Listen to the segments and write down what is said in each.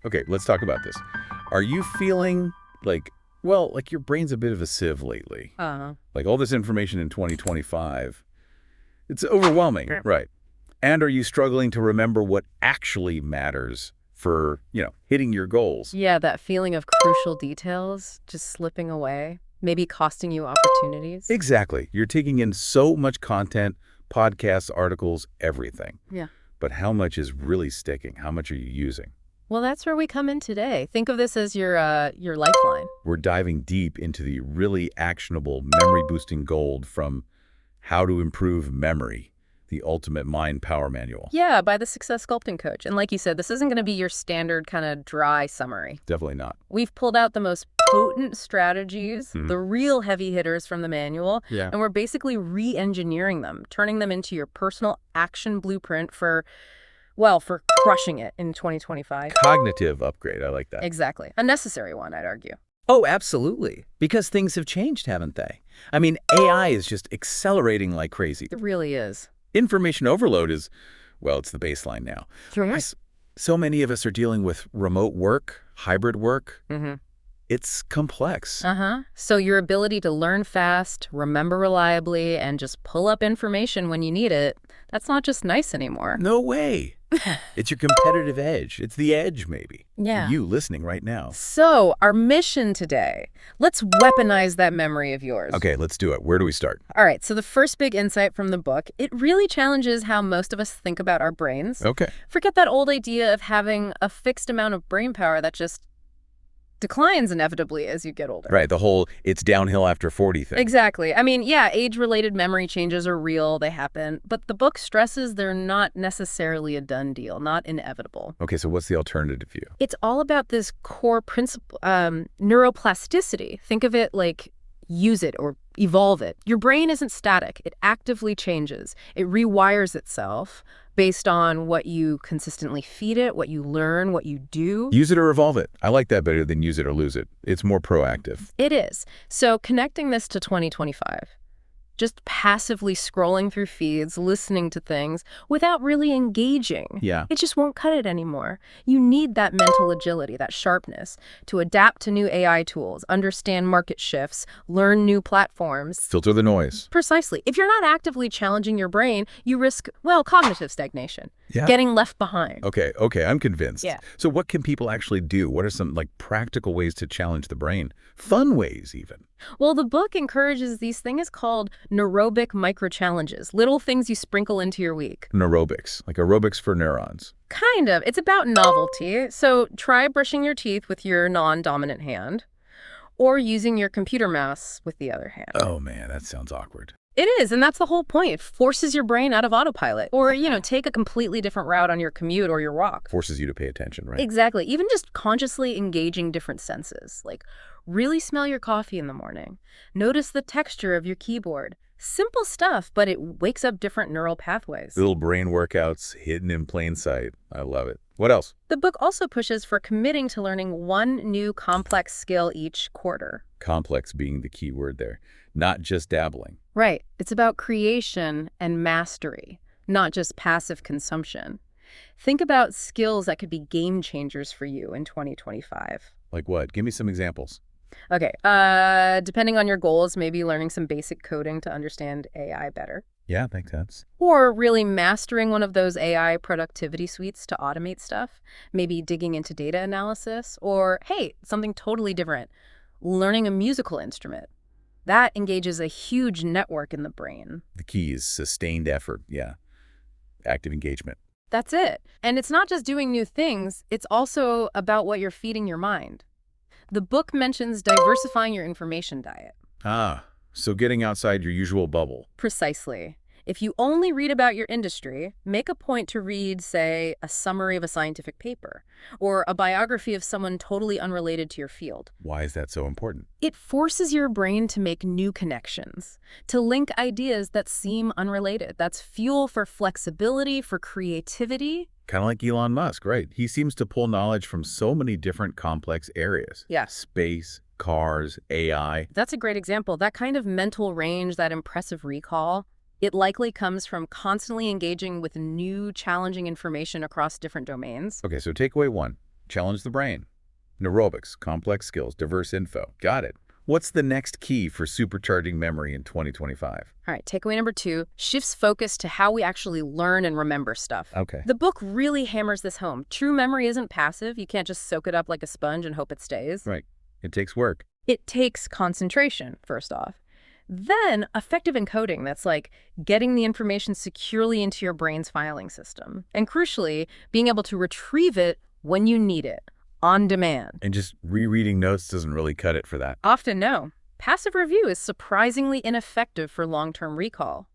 Okay, let's talk about this. Are you feeling like, well, like your brain's a bit of a sieve lately? Uh-huh. Like all this information in 2025, it's overwhelming, right? And are you struggling to remember what actually matters for, hitting your goals? Yeah, that feeling of crucial details just slipping away, maybe costing you opportunities. Exactly. You're taking in so much content, podcasts, articles, everything. Yeah. But how much is really sticking? How much are you using? Well, that's where we come in today. Think of this as your lifeline. We're diving deep into the really actionable memory-boosting gold from How to Improve Memory, the Ultimate Mind Power Manual. Yeah, by the Success Sculpting Coach. And like you said, this isn't going to be your standard kind of dry summary. Definitely not. We've pulled out the most potent strategies, the real heavy hitters from the manual, Yeah. and we're basically re-engineering them, turning them into your personal action blueprint for crushing it in 2025. Cognitive upgrade. I like that. Exactly. A necessary one, I'd argue. Oh, absolutely. Because things have changed, haven't they? I mean, AI is just accelerating like crazy. It really is. Information overload is, well, it's the baseline now. So many of us are dealing with remote work, hybrid work. Mm-hmm. It's complex. Uh-huh. So your ability to learn fast, remember reliably, and just pull up information when you need it, that's not just nice anymore. No way. It's your competitive edge. It's the edge, maybe. Yeah. You listening right now. So our mission today, let's weaponize that memory of yours. Okay, let's do it. Where do we start? All right, so the first big insight from the book, it really challenges how most of us think about our brains. Okay. Forget that old idea of having a fixed amount of brain power that just declines inevitably as you get older. Right, the whole it's downhill after 40 thing. Exactly. I mean, yeah, age-related memory changes are real, they happen, but the book stresses they're not necessarily a done deal, not inevitable. Okay, so what's the alternative view? It's all about this core principle, neuroplasticity. Think of it like use it or evolve it. Your brain isn't static. It actively changes. It rewires itself based on what you consistently feed it, what you learn, what you do. Use it or evolve it. I like that better than use it or lose it. It's more proactive. It is. So connecting this to 2025, just passively scrolling through feeds, listening to things without really engaging. Yeah. It just won't cut it anymore. You need that mental agility, that sharpness to adapt to new AI tools, understand market shifts, learn new platforms. Filter the noise. Precisely. If you're not actively challenging your brain, you risk, cognitive stagnation. Yeah. Getting left behind. Okay, I'm convinced. Yeah. So what can people actually do? What are some practical ways to challenge the brain? Fun ways even. Well, the book encourages these things called neurobic micro-challenges, little things you sprinkle into your week. Neurobics, like aerobics for neurons. Kind of. It's about novelty. So try brushing your teeth with your non-dominant hand or using your computer mouse with the other hand. Oh man, that sounds awkward. It is, and that's the whole point. It forces your brain out of autopilot. Or, take a completely different route on your commute or your walk. Forces you to pay attention, right? Exactly. Even just consciously engaging different senses. Like, really smell your coffee in the morning. Notice the texture of your keyboard. Simple stuff, but it wakes up different neural pathways. Little brain workouts hidden in plain sight. I love it. What else? The book also pushes for committing to learning one new complex skill each quarter. Complex being the key word there. Not just dabbling. Right. It's about creation and mastery, not just passive consumption. Think about skills that could be game changers for you in 2025. Like what? Give me some examples. Okay. Depending on your goals, maybe learning some basic coding to understand AI better. Yeah, makes sense. Or really mastering one of those AI productivity suites to automate stuff. Maybe digging into data analysis. Or, hey, something totally different. Learning a musical instrument. That engages a huge network in the brain. The key is sustained effort. Yeah. Active engagement. That's it. And it's not just doing new things. It's also about what you're feeding your mind. The book mentions diversifying your information diet. Ah, so getting outside your usual bubble. Precisely. If you only read about your industry, make a point to read, say, a summary of a scientific paper or a biography of someone totally unrelated to your field. Why is that so important? It forces your brain to make new connections, to link ideas that seem unrelated. That's fuel for flexibility, for creativity. Kind of like Elon Musk, right? He seems to pull knowledge from so many different complex areas. Yeah. Space, cars, AI. That's a great example. That kind of mental range, that impressive recall, it likely comes from constantly engaging with new, challenging information across different domains. Okay, so takeaway one. Challenge the brain. Neurobics, complex skills, diverse info. Got it. What's the next key for supercharging memory in 2025? All right, takeaway number 2, shifts focus to how we actually learn and remember stuff. Okay. The book really hammers this home. True memory isn't passive. You can't just soak it up like a sponge and hope it stays. Right. It takes work. It takes concentration, first off. Then effective encoding, that's like getting the information securely into your brain's filing system. And crucially, being able to retrieve it when you need it, on demand. And just rereading notes doesn't really cut it for that. Often no. Passive review is surprisingly ineffective for long-term recall.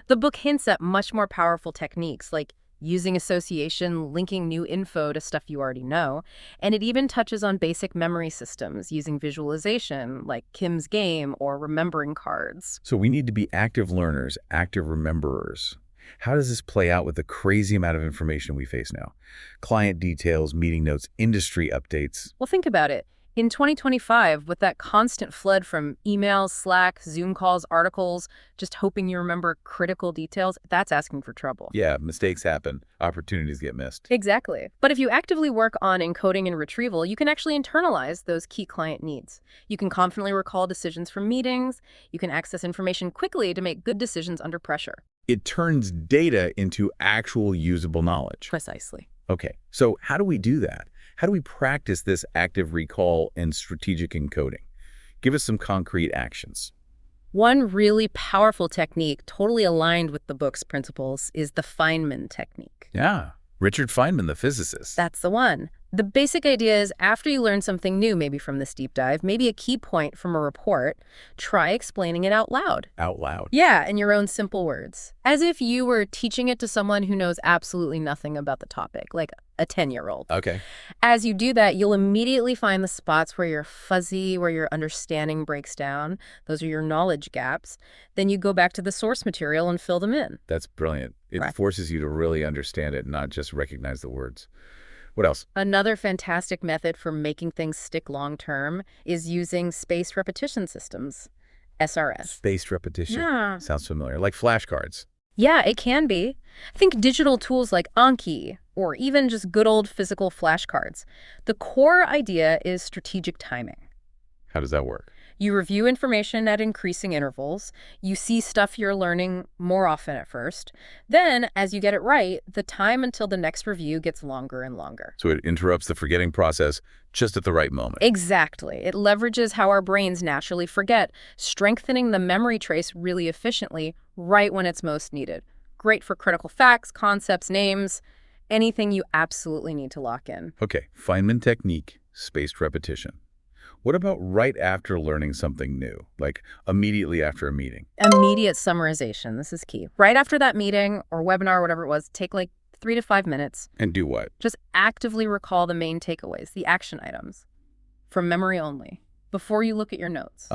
The book hints at much more powerful techniques like using association, linking new info to stuff you already know, and it even touches on basic memory systems using visualization like Kim's game or remembering cards. So we need to be active learners, active rememberers. How does this play out with the crazy amount of information we face now? Client details, meeting notes, industry updates. Well, think about it. In 2025, with that constant flood from emails, Slack, Zoom calls, articles, just hoping you remember critical details, that's asking for trouble. Yeah, mistakes happen. Opportunities get missed. Exactly. But if you actively work on encoding and retrieval, you can actually internalize those key client needs. You can confidently recall decisions from meetings. You can access information quickly to make good decisions under pressure. It turns data into actual usable knowledge. Precisely. Okay, so how do we do that? How do we practice this active recall and strategic encoding? Give us some concrete actions. One really powerful technique, totally aligned with the book's principles, is the Feynman technique. Yeah, Richard Feynman, the physicist. That's the one. The basic idea is after you learn something new, maybe from this deep dive, maybe a key point from a report, try explaining it out loud. Out loud. Yeah, in your own simple words. As if you were teaching it to someone who knows absolutely nothing about the topic, like a 10-year-old. Okay. As you do that, you'll immediately find the spots where you're fuzzy, where your understanding breaks down. Those are your knowledge gaps. Then you go back to the source material and fill them in. That's brilliant. It Right. forces you to really understand it, not just recognize the words. What else? Another fantastic method for making things stick long-term is using spaced repetition systems, SRS. Spaced repetition. Yeah. Sounds familiar. Like flashcards. Yeah, it can be. Think digital tools like Anki, or even just good old physical flashcards. The core idea is strategic timing. How does that work? You review information at increasing intervals. You see stuff you're learning more often at first. Then, as you get it right, the time until the next review gets longer and longer. So it interrupts the forgetting process just at the right moment. Exactly. It leverages how our brains naturally forget, strengthening the memory trace really efficiently right when it's most needed. Great for critical facts, concepts, names, anything you absolutely need to lock in. Okay, Feynman technique, spaced repetition. What about right after learning something new, like immediately after a meeting? Immediate summarization. This is key. Right after that meeting or webinar, whatever it was, take like 3 to 5 minutes. And do what? Just actively recall the main takeaways, the action items, from memory only, before you look at your notes.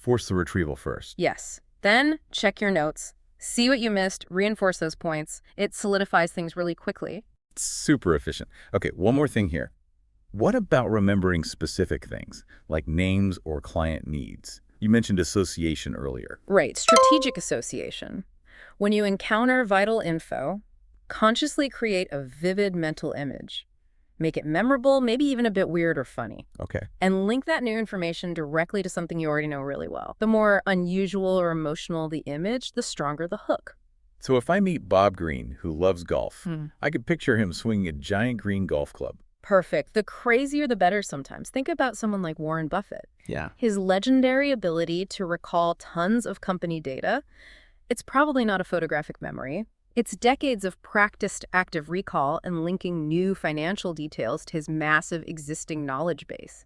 Force the retrieval first. Yes. Then check your notes. See what you missed, reinforce those points. It solidifies things really quickly. Super efficient. Okay, one more thing here. What about remembering specific things, like names or client needs? You mentioned association earlier. Right, strategic association. When you encounter vital info, consciously create a vivid mental image. Make it memorable, maybe even a bit weird or funny. Okay. And link that new information directly to something you already know really well. The more unusual or emotional the image, the stronger the hook. So if I meet Bob Green, who loves golf, I could picture him swinging a giant green golf club. Perfect. The crazier the better sometimes. Think about someone like Warren Buffett. Yeah. His legendary ability to recall tons of company data, it's probably not a photographic memory. It's decades of practiced active recall and linking new financial details to his massive existing knowledge base.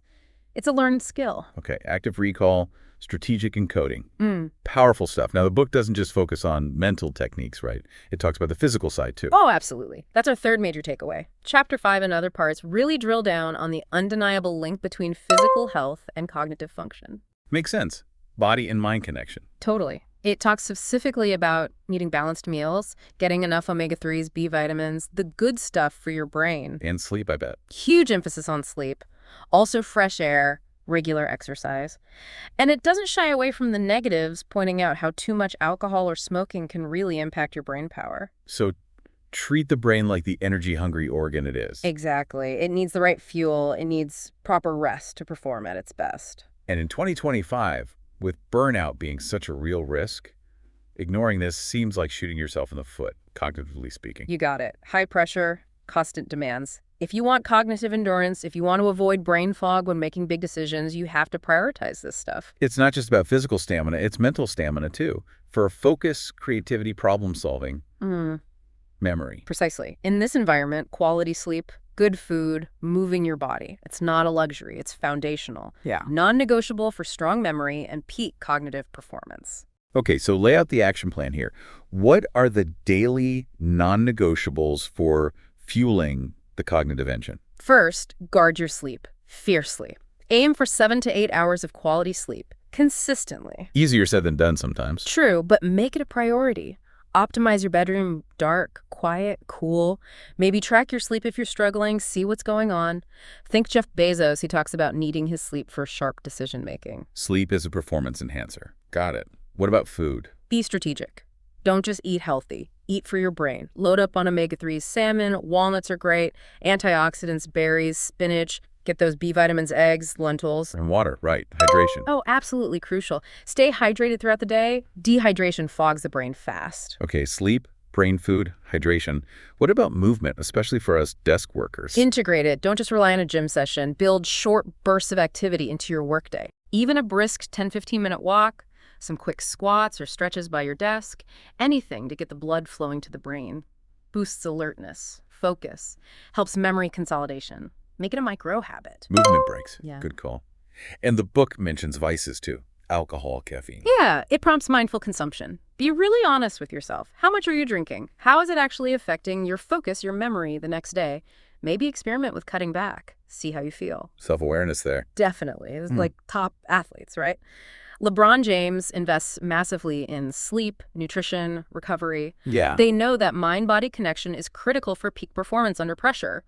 It's a learned skill. Okay, active recall, strategic encoding. Powerful stuff. Now, the book doesn't just focus on mental techniques, right? It talks about the physical side, too. Oh, absolutely. That's our third major takeaway. Chapter 5 and other parts really drill down on the undeniable link between physical health and cognitive function. Makes sense. Body and mind connection. Totally. It talks specifically about eating balanced meals, getting enough omega-3s, B vitamins, the good stuff for your brain. And sleep, I bet. Huge emphasis on sleep. Also fresh air, regular exercise. And it doesn't shy away from the negatives, pointing out how too much alcohol or smoking can really impact your brain power. So treat the brain like the energy-hungry organ it is. Exactly. It needs the right fuel. It needs proper rest to perform at its best. And in 2025, with burnout being such a real risk, ignoring this seems like shooting yourself in the foot, cognitively speaking. You got it. High pressure, constant demands. If you want cognitive endurance, if you want to avoid brain fog when making big decisions, you have to prioritize this stuff. It's not just about physical stamina, it's mental stamina too. For focus, creativity, problem solving, memory. Precisely. In this environment, quality sleep, good food, moving your body. It's not a luxury. It's foundational. Yeah. Non-negotiable for strong memory and peak cognitive performance. Okay, so lay out the action plan here. What are the daily non-negotiables for fueling the cognitive engine? First, guard your sleep fiercely. Aim for 7 to 8 hours of quality sleep consistently. Easier said than done sometimes. True, but make it a priority. Optimize your bedroom dark, quiet, cool. Maybe track your sleep if you're struggling, see what's going on. Think Jeff Bezos, he talks about needing his sleep for sharp decision-making. Sleep is a performance enhancer. Got it. What about food? Be strategic. Don't just eat healthy. Eat for your brain. Load up on omega-3s. Salmon, walnuts are great. Antioxidants, berries, spinach. Get those B vitamins, eggs, lentils. And water, right. Hydration. Oh, absolutely crucial. Stay hydrated throughout the day. Dehydration fogs the brain fast. Okay, sleep, brain food, hydration. What about movement, especially for us desk workers? Integrate it. Don't just rely on a gym session. Build short bursts of activity into your workday. Even a brisk 10-15-minute walk, some quick squats or stretches by your desk, anything to get the blood flowing to the brain. Boosts alertness, focus, helps memory consolidation. Make it a micro habit. Movement breaks. Yeah. Good call. And the book mentions vices too. Alcohol, caffeine. Yeah, it prompts mindful consumption. Be really honest with yourself. How much are you drinking? How is it actually affecting your focus, your memory the next day? Maybe experiment with cutting back. See how you feel. Self-awareness there. Definitely. It's like top athletes, right? LeBron James invests massively in sleep, nutrition, recovery. Yeah. They know that mind-body connection is critical for peak performance under pressure.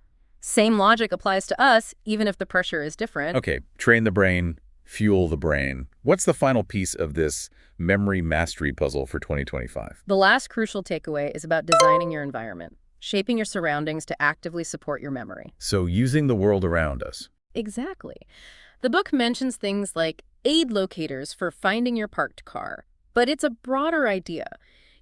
Same logic applies to us, even if the pressure is different. Okay, train the brain, fuel the brain. What's the final piece of this memory mastery puzzle for 2025? The last crucial takeaway is about designing your environment, shaping your surroundings to actively support your memory. So using the world around us. Exactly. The book mentions things like aid locators for finding your parked car, but it's a broader idea.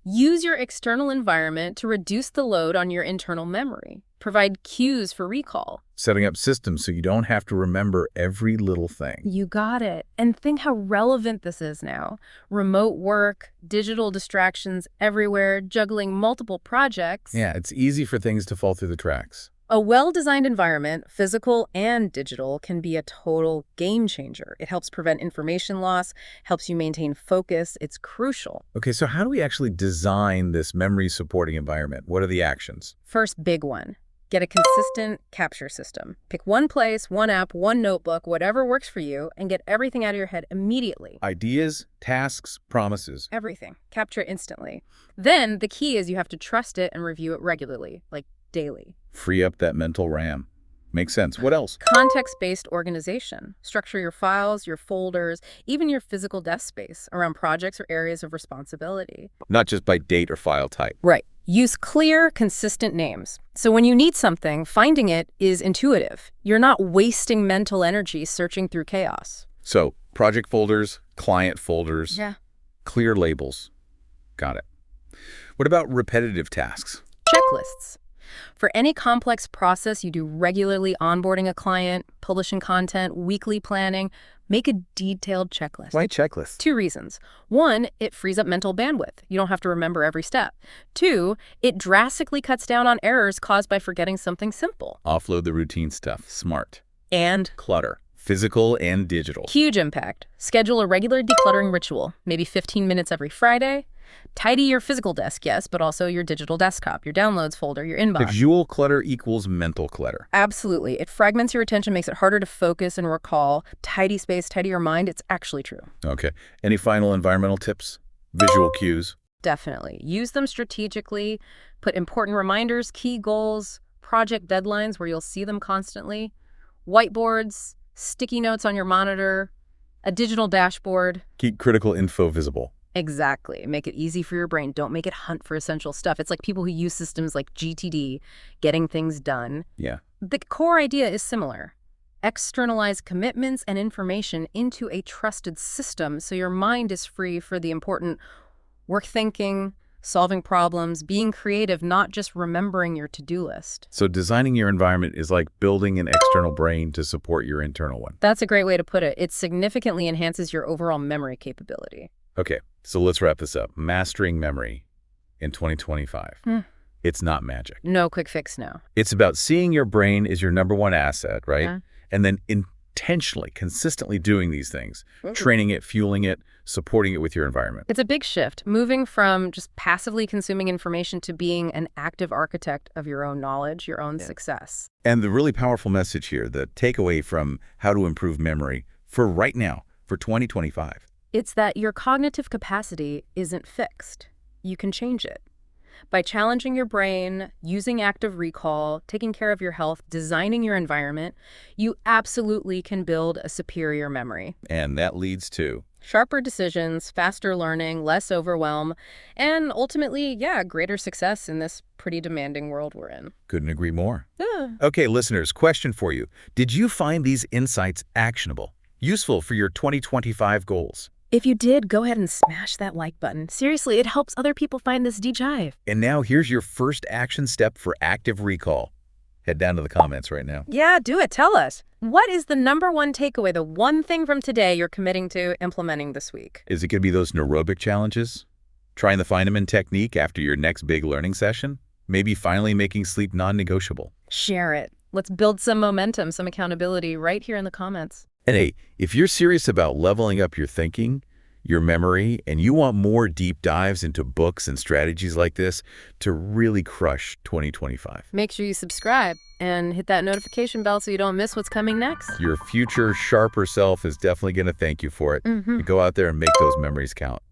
Use your external environment to reduce the load on your internal memory. Provide cues for recall. Setting up systems so you don't have to remember every little thing. You got it. And think how relevant this is now. Remote work, digital distractions everywhere, juggling multiple projects. Yeah, it's easy for things to fall through the cracks. A well-designed environment, physical and digital, can be a total game changer. It helps prevent information loss, helps you maintain focus. It's crucial. Okay, so how do we actually design this memory supporting environment? What are the actions? First big one. Get a consistent capture system. Pick one place, one app, one notebook, whatever works for you, and get everything out of your head immediately. Ideas, tasks, promises. Everything. Capture it instantly. Then the key is you have to trust it and review it regularly, like daily. Free up that mental RAM. Makes sense. What else? Context-based organization. Structure your files, your folders, even your physical desk space around projects or areas of responsibility. Not just by date or file type. Right. Use clear, consistent names. So when you need something, finding it is intuitive. You're not wasting mental energy searching through chaos. So, project folders, client folders, Yeah. clear labels. Got it. What about repetitive tasks? Checklists. For any complex process you do regularly, onboarding a client, publishing content, weekly planning, make a detailed checklist. Why checklist? 2 reasons. 1, it frees up mental bandwidth. You don't have to remember every step. 2, it drastically cuts down on errors caused by forgetting something simple. Offload the routine stuff. Smart. And Clutter. Physical and digital. huge impact. Schedule a regular decluttering ritual, maybe 15 minutes every Friday. Tidy your physical desk, yes, but also your digital desktop, your downloads folder, your inbox. Visual clutter equals mental clutter. Absolutely. It fragments your attention, makes it harder to focus and recall. Tidy space, tidy your mind. It's actually true. Okay. Any final environmental tips? Visual cues. Definitely. Use them strategically. Put important reminders, key goals, project deadlines where you'll see them constantly. Whiteboards, sticky notes on your monitor, a digital dashboard. Keep critical info visible. Exactly. Make it easy for your brain. Don't make it hunt for essential stuff. It's like people who use systems like GTD, getting things done. Yeah. The core idea is similar. Externalize commitments and information into a trusted system so your mind is free for the important work thinking, solving problems, being creative, not just remembering your to-do list. So designing your environment is like building an external brain to support your internal one. That's a great way to put it. It significantly enhances your overall memory capability. Okay, so let's wrap this up. Mastering memory in 2025. It's not magic. No quick fix now. It's about seeing your brain as your number one asset, right? Yeah. And then intentionally, consistently doing these things, training it, fueling it, supporting it with your environment. It's a big shift, moving from just passively consuming information to being an active architect of your own knowledge, your own success. And the really powerful message here, the takeaway from how to improve memory for right now, for 2025. It's that your cognitive capacity isn't fixed. You can change it. By challenging your brain, using active recall, taking care of your health, designing your environment, you absolutely can build a superior memory. And that leads to Sharper decisions, faster learning, less overwhelm, and ultimately, greater success in this pretty demanding world we're in. couldn't agree more. Yeah. Okay, listeners, question for you. Did you find these insights actionable, useful for your 2025 goals? If you did, go ahead and smash that like button. Seriously, it helps other people find this jive. And now here's your first action step for active recall. Head down to the comments right now. Yeah, do it. Tell us. What is the number one takeaway, the one thing from today you're committing to implementing this week? Is it going to be those Neurobic challenges? Trying the Feynman technique after your next big learning session? Maybe finally making sleep non-negotiable? Share it. Let's build some momentum, some accountability right here in the comments. And hey, if you're serious about leveling up your thinking, your memory, and you want more deep dives into books and strategies like this to really crush 2025. Make sure you subscribe and hit that notification bell so you don't miss what's coming next. Your future sharper self is definitely going to thank you for it. Go out there and make those memories count.